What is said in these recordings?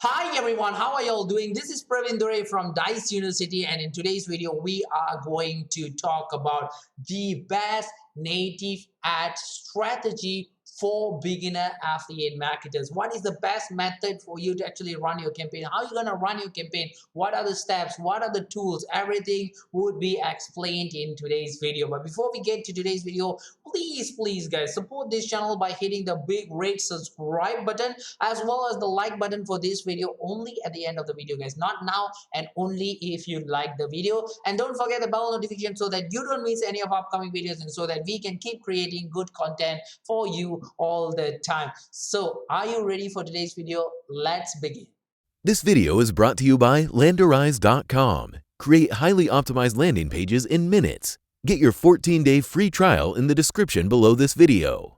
Hi everyone, how are y'all doing? This is Praveen Dure from Dice University, and in today's video, we are going to talk about the best native ad strategy for beginner affiliate marketers. What is the best method for you to actually run your campaign? How are you going to run your campaign? What are the steps? What are the tools? Everything would be explained in today's video. But before we get to today's video, please guys, support this channel by hitting the big red subscribe button as well as the like button for this video only at the end of the video, guys, not now, and only if you like the video. And don't forget the bell notification so that you don't miss any of our upcoming videos and so that we can keep creating good content for you all the time. So are you ready for today's video? Let's begin. This video is brought to you by Resize.com. Create highly optimized landing pages in minutes. Get your 14-day free trial in the description below this video.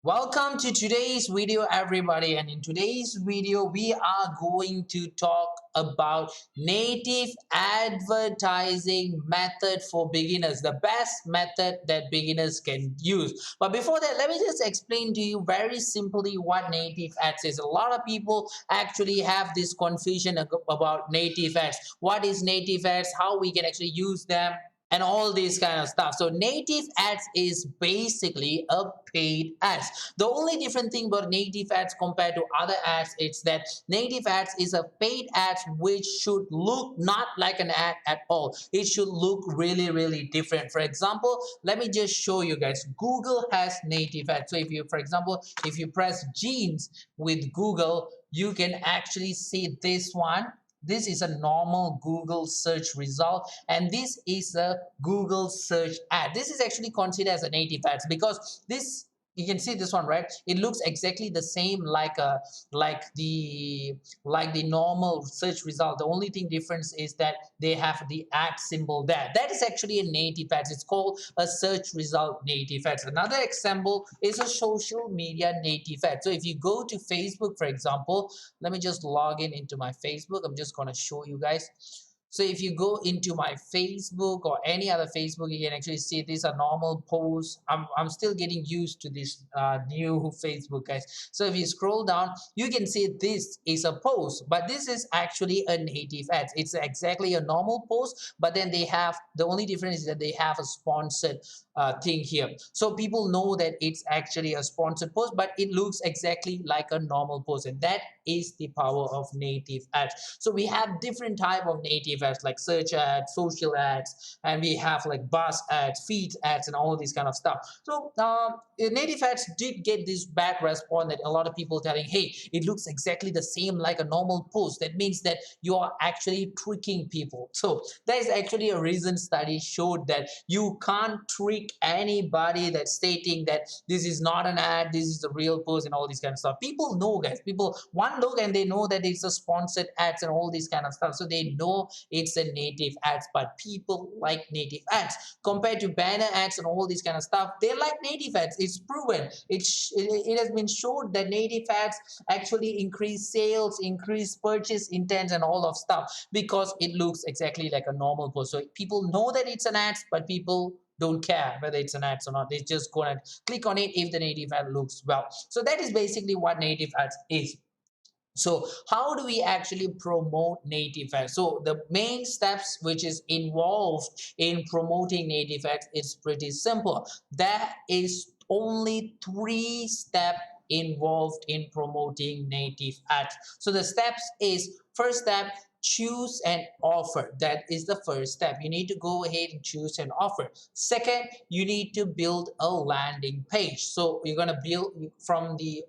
Welcome to today's video, everybody, and in today's video we are going to talk about native advertising method for beginners, the best method that beginners can use. But before that, let me just explain to you very simply what native ads is. A lot of people actually have this confusion about native ads. What is native ads, how we can actually use them, and all this kind of stuff. So native ads is basically a paid ads. The only different thing about native ads compared to other ads is that native ads is a paid ads which should look not like an ad at all. It should look really different. For example, let me just show you guys. Google has native ads. So if you, for example, if you press jeans with Google, you can actually see this one. This is a normal Google search result, and this is a Google search ad. This is actually considered as a native ads because this, you can see this one, right? It looks exactly the same like the normal search result. The only thing difference is that they have the ad symbol there. That is actually a native ads. It's called a search result native ads. Another example is a social media native ad. So if you go to Facebook, for example, let me just log in into my Facebook. I'm just going to show you guys. So if you go into my Facebook or any other Facebook, you can actually see these are normal posts. I'm still getting used to this new Facebook, guys. So if you scroll down, you can see this is a post, but this is actually a native ads. It's exactly a normal post, but then they have, the only difference is that they have a sponsored thing here. So people know that it's actually a sponsored post, but it looks exactly like a normal post, and that is the power of native ads. So we have different type of native ads like search ads, social ads, and we have like buzz ads, feed ads, and all this kind of stuff. So native ads did get this bad response that a lot of people telling, hey, it looks exactly the same like a normal post. That means that you are actually tricking people. So there is actually a recent study showed that you can't trick anybody that's stating that this is not an ad, this is the real post, and all this kind of stuff. People know, guys. People one look and they know that it's a sponsored ads and all this kind of stuff. So they know it's a native ads, but people like native ads compared to banner ads and all this kind of stuff. They like native ads. It's proven. It has been shown that native ads actually increase sales, increase purchase intent, and all of stuff because it looks exactly like a normal post. So people know that it's an ads, but people don't care whether it's an ads or not. They just go and click on it if the native ad looks well. So that is basically what native ads is. So how do we actually promote native ads? So the main steps which is involved in promoting native ads is pretty simple. There is only 3 steps involved in promoting native ads. So the steps is, first step, choose an offer. That is the first step. You need to go ahead and choose an offer. Second, you need to build a landing page. So you're going to build from the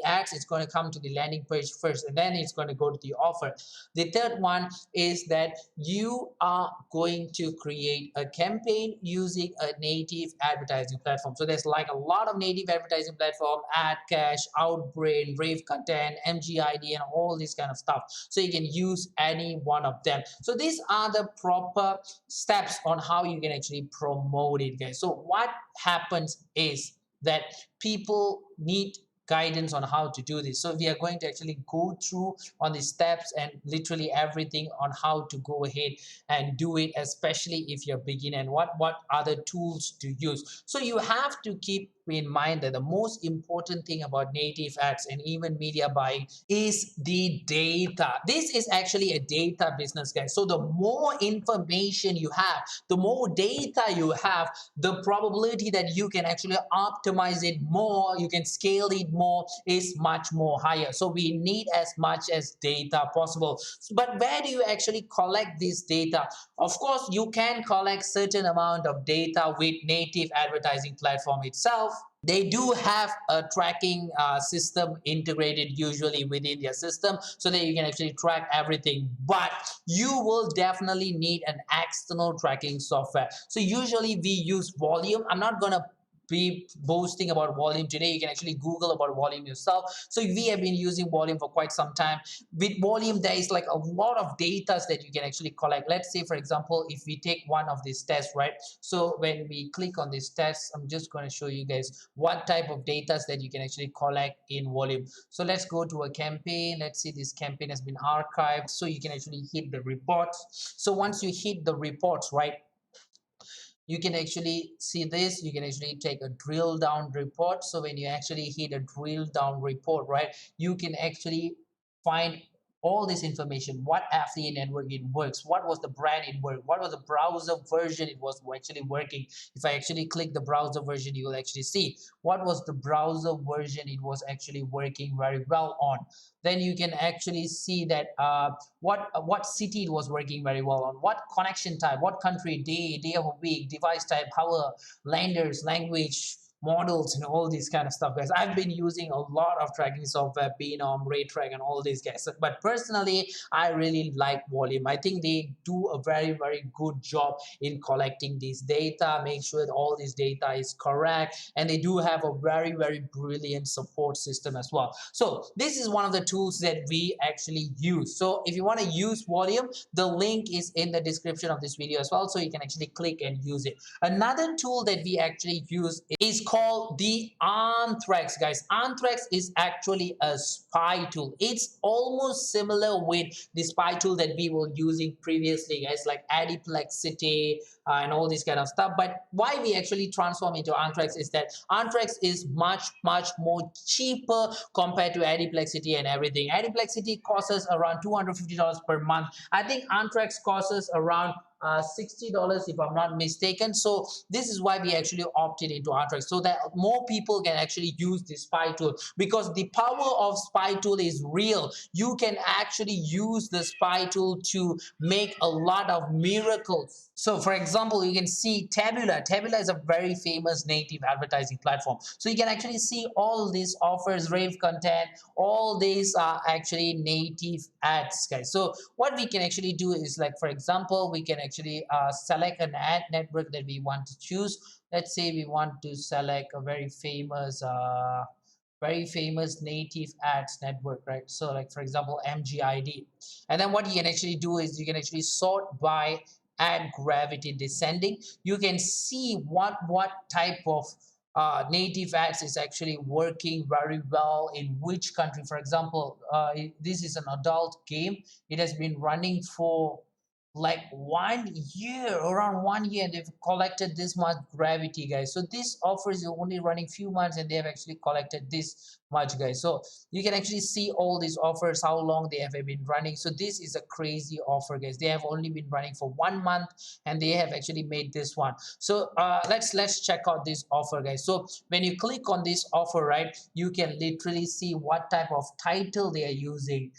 ads, it's going to come to the landing page first, and then it's going to go to the offer. The third one is that you are going to create a campaign using a native advertising platform. So there's like a lot of native advertising platform, AdCash, Outbrain, Rave Content, MGID, and all this kind of stuff. So you can use any one of them. So these are the proper steps on how you can actually promote it, guys. So what happens is that people need guidance on how to do this. So we are going to actually go through on the steps and literally everything on how to go ahead and do it, especially if you're beginner, and what other tools to use. So you have to keep in mind that the most important thing about native ads and even media buying is the data. This is actually a data business, guys. So the more information you have, the more data you have, the probability that you can actually optimize it more, you can scale it more, is much more higher. So we need as much as data possible. But where do you actually collect this data? Of course, you can collect certain amount of data with native advertising platform itself. They do have a tracking system integrated usually within their system so that you can actually track everything, but you will definitely need an external tracking software. So usually we use Volume. I'm not gonna be boasting about Volume today. You can actually Google about Volume yourself. So we have been using Volume for quite some time. With Volume, there is like a lot of data that you can actually collect. Let's say, for example, if we take one of these tests, right? So when we click on this test, I'm just going to show you guys what type of data that you can actually collect in Volume. So let's go to a campaign. Let's see, this campaign has been archived. So you can actually hit the reports. So once you hit the reports, right, you can actually see this. You can actually take a drill down report. So when you actually hit a drill down report, right, you can actually find all this information. What affiliate network it works, what was the brand it worked, what was the browser version it was actually working. If I actually click the browser version, you will actually see what was the browser version it was actually working very well on. Then you can actually see that what city it was working very well on, what connection type, what country, day of a week, device type, power, lenders, language, models, and all these kind of stuff, guys. I've been using a lot of tracking software, Benom, Raytrack, and all these guys, but personally I really like Volume. I think they do a very good job in collecting this data, make sure that all this data is correct, and they do have a very brilliant support system as well. So this is one of the tools that we actually use. So if you want to use Volume, the link is in the description of this video as well, so you can actually click and use it. Another tool that we actually use is called the Anthrax, guys. Anthrax is actually a spy tool. It's almost similar with the spy tool that we were using previously, guys, like Adiplexity and all this kind of stuff. But why we actually transform into Anthrax is that Anthrax is much more cheaper compared to Adiplexity and everything. Adiplexity costs us around $250 per month. I think Anthrax costs us around $60 if I'm not mistaken. So this is why we actually opted into Anthrax, so that more people can actually use this spy tool, because the power of spy tool is real. You can actually use the spy tool to make a lot of miracles. So for example, you can see Tabula is a very famous native advertising platform. So you can actually see all these offers, rave content, all these are actually native ads, guys. So what we can actually do is, like, for example, we can actually select an ad network that we want to choose. Let's say we want to select a very famous native ads network, right? So like, for example, MGID. And then what you can actually do is you can actually sort by ad gravity descending. You can see what type of native ads is actually working very well in which country. For example, this is an adult game. It has been running for like 1 year, around 1 year, and they've collected this much gravity, guys. So this offer is only running few months and they have actually collected this much, guys. So you can actually see all these offers, how long they have been running. So this is a crazy offer, guys. They have only been running for 1 month and they have actually made this one. So let's check out this offer, guys. So when you click on this offer, right, you can literally see what type of title they are using,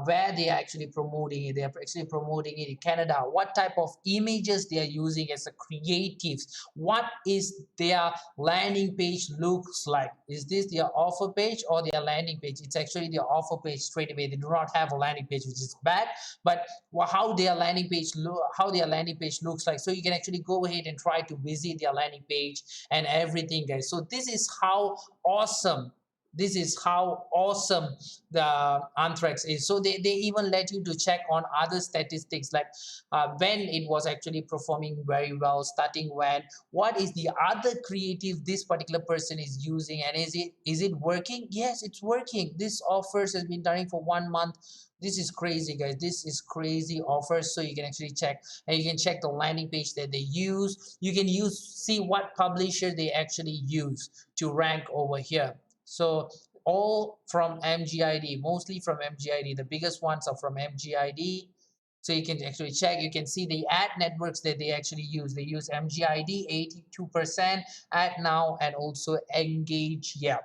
where they are actually promoting it. They are actually promoting it in Canada. What type of images they are using as a creatives. What is their landing page looks like. Is this their offer page or their landing page? It's actually their offer page straight away. They do not have a landing page, which is bad. But how their landing page looks like. So you can actually go ahead and try to visit their landing page and everything, guys. So this is how awesome This is how awesome the Anthrax is. So they even let you to check on other statistics, like when it was actually performing very well, starting when, what is the other creative this particular person is using, and is it working? Yes, it's working. This offers has been running for 1 month. This is crazy, guys. This is crazy offers. So you can actually check, and you can check the landing page that they use. You can see what publisher they actually use to rank over here. So all from MGID, mostly from MGID. The biggest ones are from MGID. So you can actually check. You can see the ad networks that they actually use. They use MGID 82%, Ad Now, and also Engage. Yeah.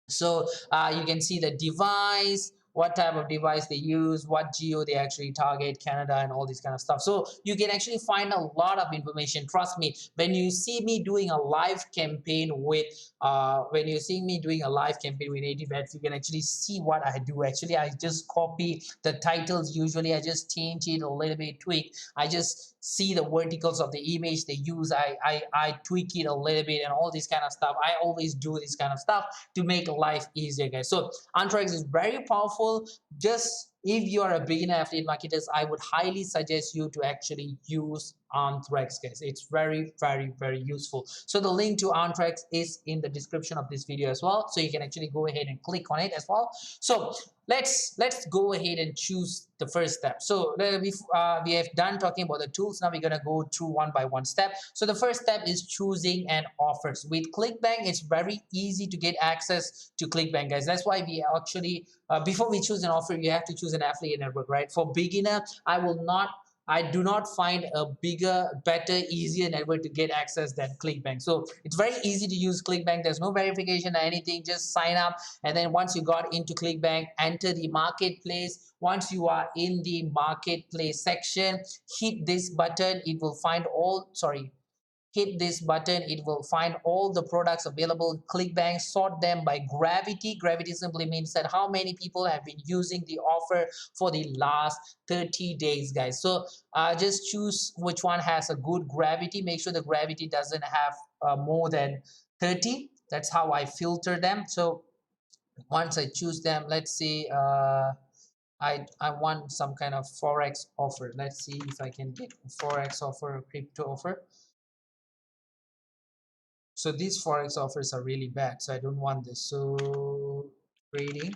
So you can see the device, what type of device they use, what geo they actually target, Canada, and all this kind of stuff. So you can actually find a lot of information. Trust me, when you see me doing a live campaign with when you see me doing a live campaign with native ads, you can actually see what I do. Actually, I just copy the titles. Usually I just change it a little bit, tweak. I just see the verticals of the image they use. I tweak it a little bit and all this kind of stuff. I always do this kind of stuff to make life easier, guys. So Anthrax is very powerful. Just if you are a beginner affiliate marketers, I would highly suggest you to actually use Anthrax, guys. It's very, very, very useful. So the link to Anthrax is in the description of this video as well. So you can actually go ahead and click on it as well. So let's go ahead and choose the first step. So we have done talking about the tools. Now we're gonna go through one by one step. So the first step is choosing an offers. With ClickBank, it's very easy to get access to ClickBank, guys. That's why we actually before we choose an offer, you have to choose an affiliate network, right? For beginner, I do not find a bigger, better, easier network to get access than ClickBank. So it's very easy to use ClickBank. There's no verification or anything. Just sign up. And then once you got into ClickBank, enter the marketplace. Once you are in the marketplace section, hit this button. It will find all, sorry, hit this button. It will find all the products available. ClickBank, sort them by gravity. Gravity simply means that how many people have been using the offer for the last 30 days, guys. So just choose which one has a good gravity. Make sure the gravity doesn't have more than 30. That's how I filter them. So once I choose them, let's see, I want some kind of forex offer. Let's see if I can get a forex offer or crypto offer. So these forex offers are really bad, so I don't want this. So trading,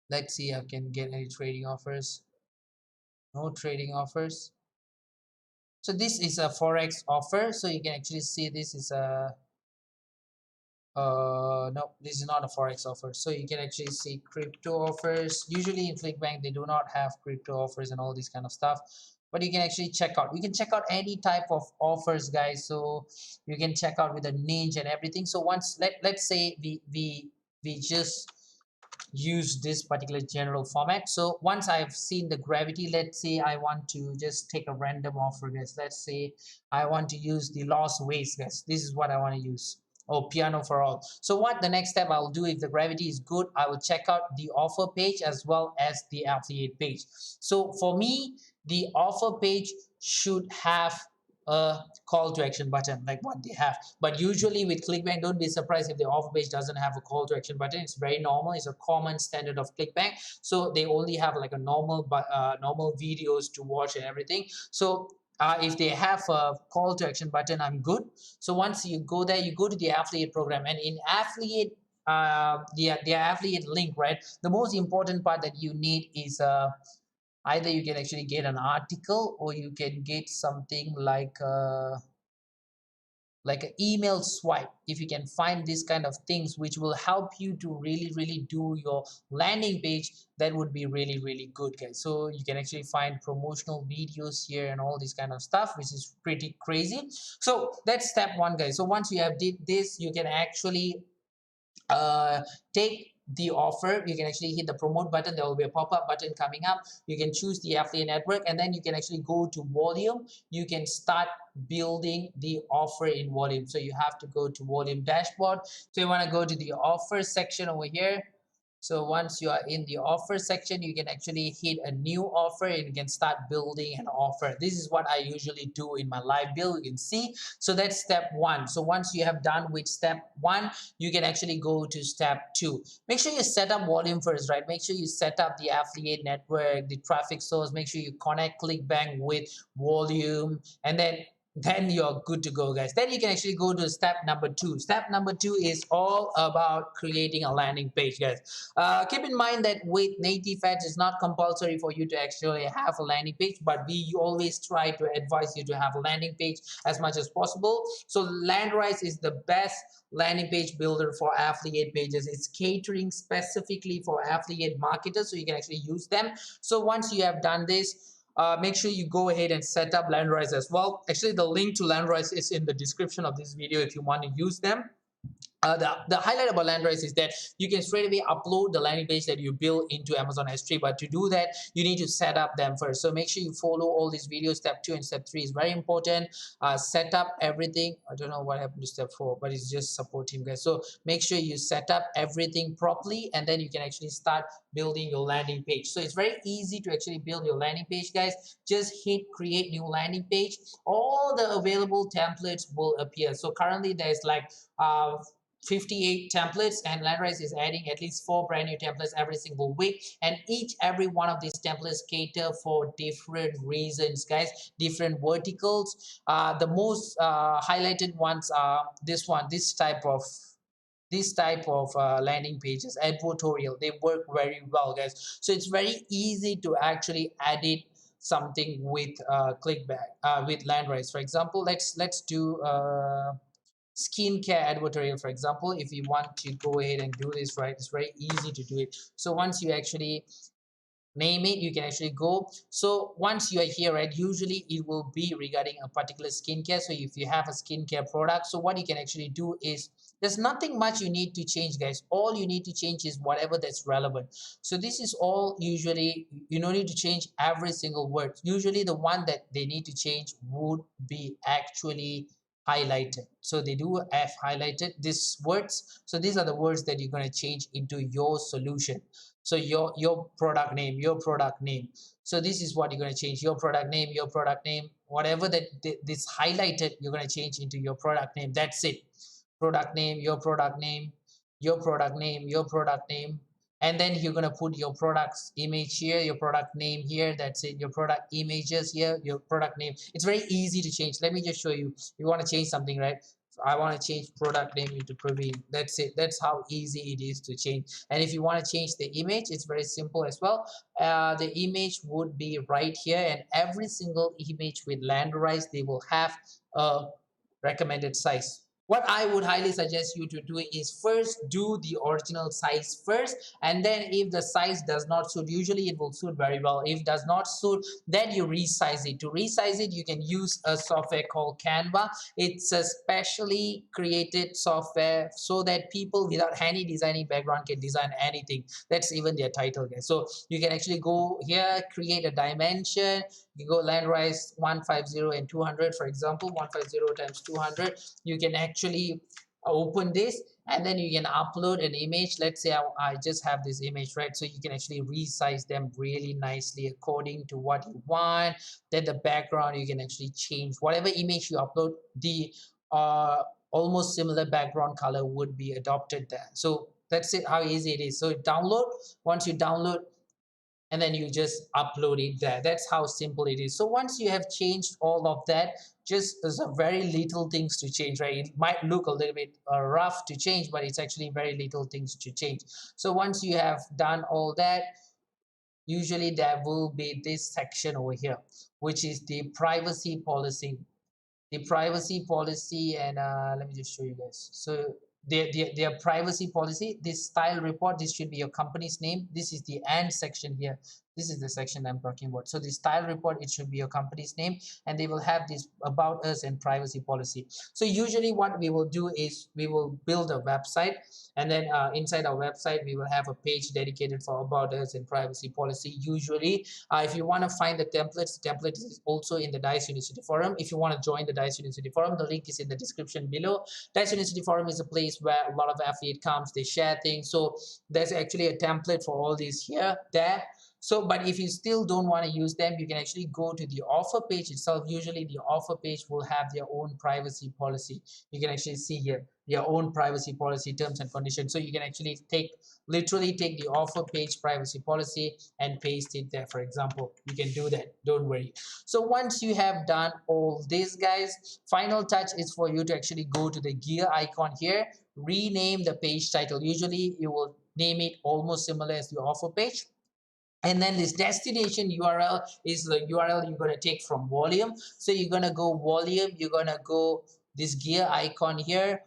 let's see if I can get any trading offers. No trading offers. So this is a forex offer, so you can actually see this is a no, this is not a forex offer. So you can actually see crypto offers. Usually in ClickBank they do not have crypto offers and all this kind of stuff, but you can actually check out, you can check out any type of offers, guys. So you can check out with a niche and everything. So once let's say we just use this particular general format. So once I've seen the gravity, let's say I want to just take a random offer, guys. Let's say I want to use the lost waste, guys. This is what I want to use. Oh, piano for all. So what the next step I'll do, if the gravity is good, I will check out the offer page as well as the affiliate page. So for me, the offer page should have a call to action button like what they have. But usually with ClickBank, don't be surprised if the offer page doesn't have a call to action button. It's very normal. It's a common standard of ClickBank. So they only have like a normal videos to watch and everything. So if they have a call to action button, I'm good. So once you go there, you go to the affiliate program, and in affiliate the affiliate link, right, the most important part that you need is either you can actually get an article, or you can get something like an email swipe. If you can find these kind of things which will help you to really do your landing page, that would be really good, guys. So you can actually find promotional videos here and all this kind of stuff, which is pretty crazy. So that's step one, guys. So once you have did this, you can actually take the offer. You can actually hit the promote button. There will be a pop-up button coming up. You can choose the affiliate network, and then you can actually go to volume. You can start building the offer in volume. So you have to go to volume dashboard. So you want to go to the offer section over here. So once you are in the offer section, you can actually hit a new offer and you can start building an offer. This is what I usually do in my live build. You can see. So that's step one. So once you have done with step one, you can actually go to step two. Make sure you set up volume first, right? Make sure you set up the affiliate network, the traffic source. Make sure you connect ClickBank with volume, and then you're good to go, guys. Then you can actually go to step number two. Step number two is all about creating a landing page, guys. Keep in mind that with native ads, it's not compulsory for you to actually have a landing page, but we always try to advise you to have a landing page as much as possible. So Landrise is the best landing page builder for affiliate pages. It's catering specifically for affiliate marketers, so you can actually use them. So once you have done this, make sure you go ahead and set up Landrise as well. Actually, the link to Landrise is in the description of this video if you want to use them. The highlight about Landrise is that you can straight away upload the landing page that you build into Amazon S3. But to do that, you need to set up them first. So make sure you follow all these videos. Step 2 and step 3 is very important. Set up everything. I don't know what happened to step 4, but it's just support team, guys. So make sure you set up everything properly, and then you can actually start building your landing page. So it's very easy to actually build your landing page, guys. Just hit create new landing page. All the available templates will appear. So currently there's like 58 templates, and Landrise is adding at least 4 brand new templates every single week, and every one of these templates cater for different reasons, guys, different verticals. The most highlighted ones are this type of landing pages, advertorial. They work very well, guys. So it's very easy to actually edit something with clickback with Landrise. For example, let's do skincare advertorial. For example, if you want to go ahead and do this, right, it's very easy to do it. So once you actually name it, you can actually go. So once you are here, right, usually it will be regarding a particular skincare. So if you have a skincare product, so what you can actually do is there's nothing much you need to change, guys. All you need to change is whatever that's relevant. So this is all. Usually you don't need to change every single word. Usually the one that they need to change would be actually highlighted. So they do have highlighted these words. So these are the words that you're going to change into your solution. So your product name, your product name. So this is what you're going to change: your product name, your product name, whatever that this highlighted, you're going to change into your product name. That's it. Product name, your product name, your product name, your product name, and then you're going to put your product's image here, your product name here. That's it. Your product images here, your product name. It's very easy to change. Let me just show you. You want to change something, right? I want to change product name into Praveen. That's it. That's how easy it is to change. And if you want to change the image, it's very simple as well. The image would be right here, and every single image with Landrise, they will have a recommended size. What I would highly suggest you to do is first do the original size first, and then if the size does not suit, usually it will suit very well. If it does not suit, then you resize it. To resize it, you can use a software called Canva. It's a specially created software so that people without any designing background can design anything. That's even their title, guys. So you can actually go here, create a dimension. You go Landrise 150 and 200, for example. 150 times 200. You can actually open this, and then you can upload an image. Let's say I just have this image, right? So you can actually resize them really nicely according to what you want. Then the background, you can actually change whatever image you upload. The almost similar background color would be adopted there. So that's it, how easy it is. So download. Once you download, and then you just upload it there. That's how simple it is. So once you have changed all of that, just there's a very little things to change, right? It might look a little bit rough to change, but it's actually very little things to change. So once you have done all that, usually there will be this section over here, which is the privacy policy. The privacy policy, and let me just show you guys. So their privacy policy, this style report, this should be your company's name. This is the and section here. This is the section I'm talking about. So the style report, it should be your company's name, and they will have this about us and privacy policy. So usually what we will do is we will build a website, and then inside our website we will have a page dedicated for about us and privacy policy. Usually if you want to find the template is also in the Dice University forum. If you want to join the Dice University forum, the link is in the description below. Dice University forum is a place where a lot of affiliate comes, they share things. So there's actually a template for all these here there. So but if you still don't want to use them, you can actually go to the offer page itself. Usually the offer page will have their own privacy policy. You can actually see here your own privacy policy terms and conditions. So you can actually literally take the offer page privacy policy and paste it there. For example, you can do that, don't worry. So once you have done all this, guys, final touch is for you to actually go to the gear icon here, rename the page title. Usually you will name it almost similar as the offer page, and then this destination URL is the URL you're going to take from volume. So you're going to go volume, you're going to go this gear icon here,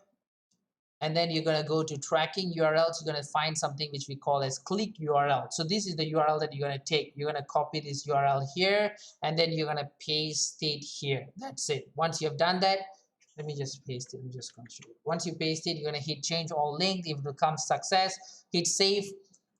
and then you're going to go to tracking URLs. You're going to find something which we call as click URL. So this is the URL that you're going to take. You're going to copy this URL here, and then you're going to paste it here. That's it. Once you have done that, let me just paste it. I'm just going to show you. Once you paste it, you're going to hit change all link. If it becomes success, hit save.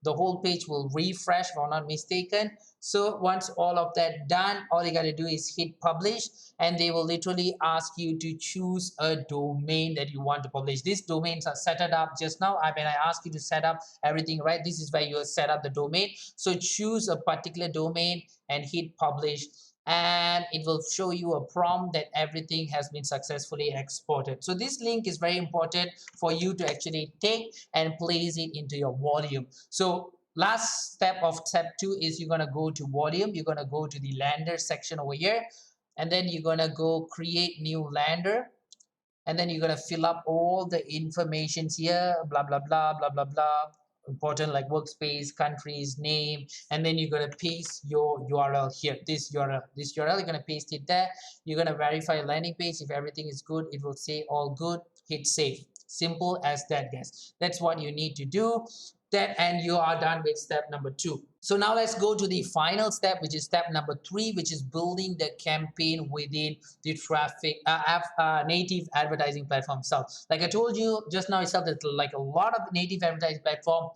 The whole page will refresh if I'm not mistaken. So once all of that done, all you got to do is hit publish, and they will literally ask you to choose a domain that you want to publish. These domains are set up just now. When I ask you to set up everything, right, this is where you set up the domain. So choose a particular domain and hit publish, and it will show you a prompt that everything has been successfully exported. So this link is very important for you to actually take and place it into your volume. So last step of step 2 is you're going to go to volume. You're going to go to the lander section over here, and then you're going to go create new lander, and then you're going to fill up all the informations here, blah blah blah blah blah blah, important like workspace, countries, name, and then you're going to paste your URL here, this URL you're going to paste it there. You're going to verify landing page. If everything is good, it will say all good, hit save. Simple as that, guys. That's what you need to do. That, and you are done with step number 2. So now let's go to the final step, which is step number 3, which is building the campaign within the traffic native advertising platform itself. Like I told you just now itself, that like a lot of native advertising platform,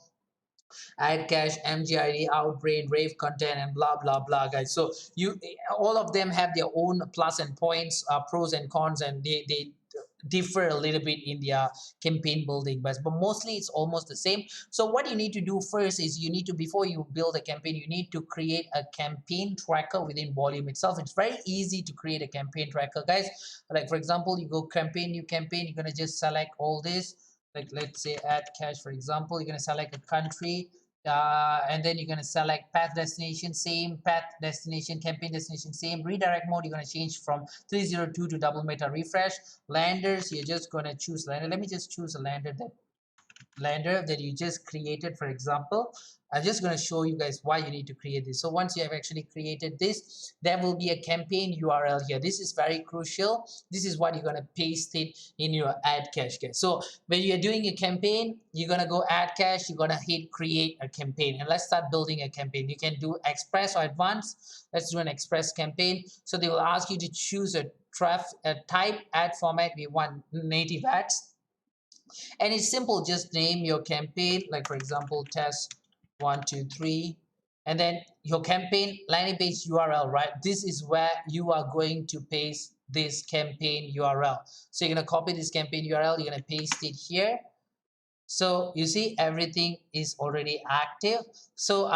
AdCash, MGID, Outbrain, Rave Content, and blah blah blah, guys. So you, all of them have their own plus and points, pros and cons, and they differ a little bit in their campaign building, but mostly it's almost the same. So what you need to do first is you need to, before you build a campaign, you need to create a campaign tracker within volume itself. It's very easy to create a campaign tracker, guys. Like for example, you go campaign, new campaign, you're going to just select all this, like let's say add cash, for example. You're going to select a country, and then you're going to select path destination, same path destination, campaign destination, same redirect mode. You're going to change from 302 to double meta refresh. Landers, you're just going to choose lander. Let me just choose a lander that you just created. For example, I'm just going to show you guys why you need to create this. So once you have actually created this, there will be a campaign URL here. This is very crucial. This is what you're going to paste it in your ad cache, guys. So when you're doing a campaign, you're going to go ad cache, you're going to hit create a campaign, and let's start building a campaign. You can do express or advanced. Let's do an express campaign. So they will ask you to choose a type ad format. We want native ads, and it's simple. Just name your campaign, like for example, test 123, and then your campaign landing page URL, right? This is where you are going to paste this campaign URL. So you're going to copy this campaign URL, you're going to paste it here. So you see everything is already active. So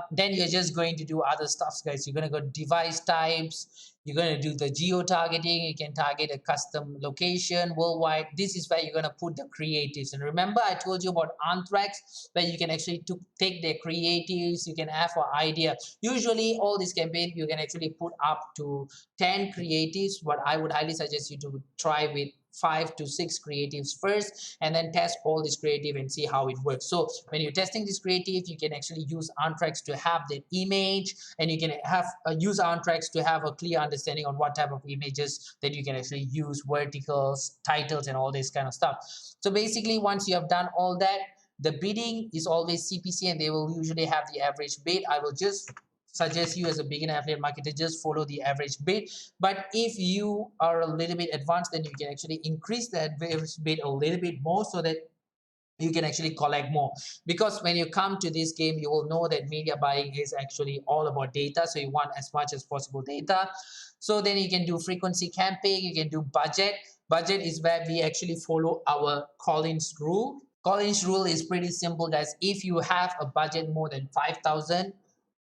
then you're just going to do other stuff, guys. You're going to go device types, you're going to do the geo targeting. You can target a custom location worldwide. This is where you're going to put the creatives. And remember I told you about Anthrax, where you can actually take their creatives. You can have an idea. Usually all these campaigns you can actually put up to 10 creatives, but I would highly suggest you to try with 5 to 6 creatives first, and then test all this creative and see how it works. So when you're testing this creative, you can actually use Anthrax to have the image, and you can have use Anthrax to have a clear understanding on what type of images that you can actually use, verticals, titles, and all this kind of stuff. So basically once you have done all that, The bidding is always CPC, and they will usually have the average bid. I will just suggest you as a beginner affiliate marketer, just follow the average bid. But if you are a little bit advanced, then you can actually increase the average bid a little bit more, so that you can actually collect more. Because when you come to this game, you will know that media buying is actually all about data, so you want as much as possible data. So then you can do frequency campaign, you can do budget. Budget is where we actually follow our Collins rule. Collins rule is pretty simple, guys. If you have a budget more than 5,000,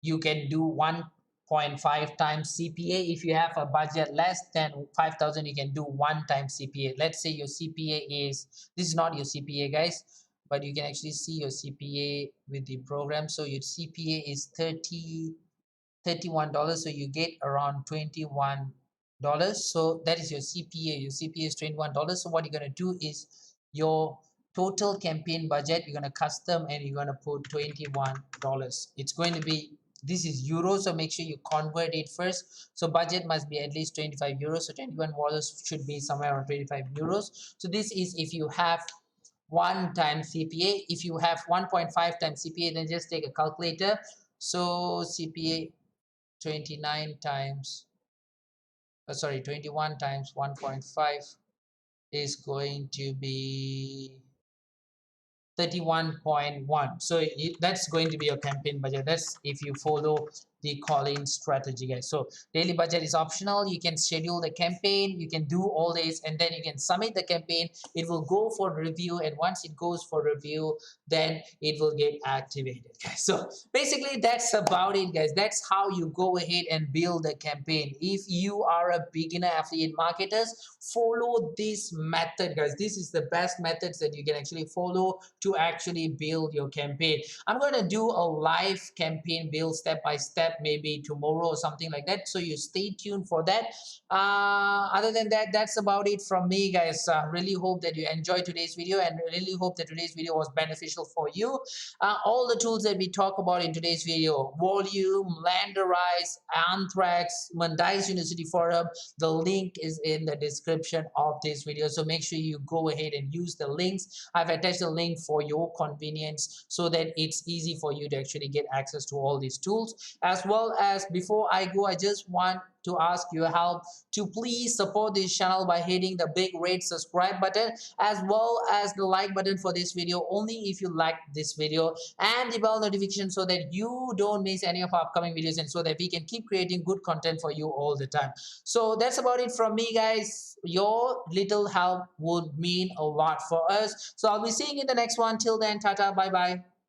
you can do 1.5 times CPA. If you have a budget less than 5,000, you can do 1 time CPA. Let's say your CPA is, this is not your CPA, guys, but you can actually see your CPA with the program. So your CPA is $31, so you get around $21. So that is your CPA. Your CPA is $21. So what you're going to do is your total campaign budget, you're going to custom and you're going to put $21. It's going to be, this is euros, so make sure you convert it first. So budget must be at least 25 euros, so $21 should be somewhere around 25 euros. So this is if you have 1 times CPA. If you have 1.5 times CPA, then just take a calculator. So CPA 29 times, sorry, 21 times 1.5 is going to be 31.1. So that's going to be your campaign budget. That's if you follow the calling strategy, guys. So daily budget is optional. You can schedule the campaign, you can do all this, and then you can submit the campaign. It will go for review, and once it goes for review, then it will get activated, guys. So basically that's about it, guys. That's how you go ahead and build a campaign. If you are a beginner affiliate marketers, follow this method, guys. This is the best methods that you can actually follow to actually build your campaign. I'm going to do a live campaign build step by step, maybe tomorrow or something like that, so you stay tuned for that. Other than that, that's about it from me, guys. Really hope that you enjoyed today's video, and really hope that today's video was beneficial for you. All the tools that we talk about in today's video, volume, landerize, anthrax, Mondice University Forum, the link is in the description of this video, so make sure you go ahead and use the links. I've attached a link for your convenience, so that it's easy for you to actually get access to all these tools. As well as, before I go, I just want to ask your help to please support this channel by hitting the big red subscribe button, as well as the like button for this video, only if you like this video, and the bell notification, so that you don't miss any of our upcoming videos, and so that we can keep creating good content for you all the time. So that's about it from me, guys. Your little help would mean a lot for us. So I'll be seeing you in the next one. Till then, tata, bye bye.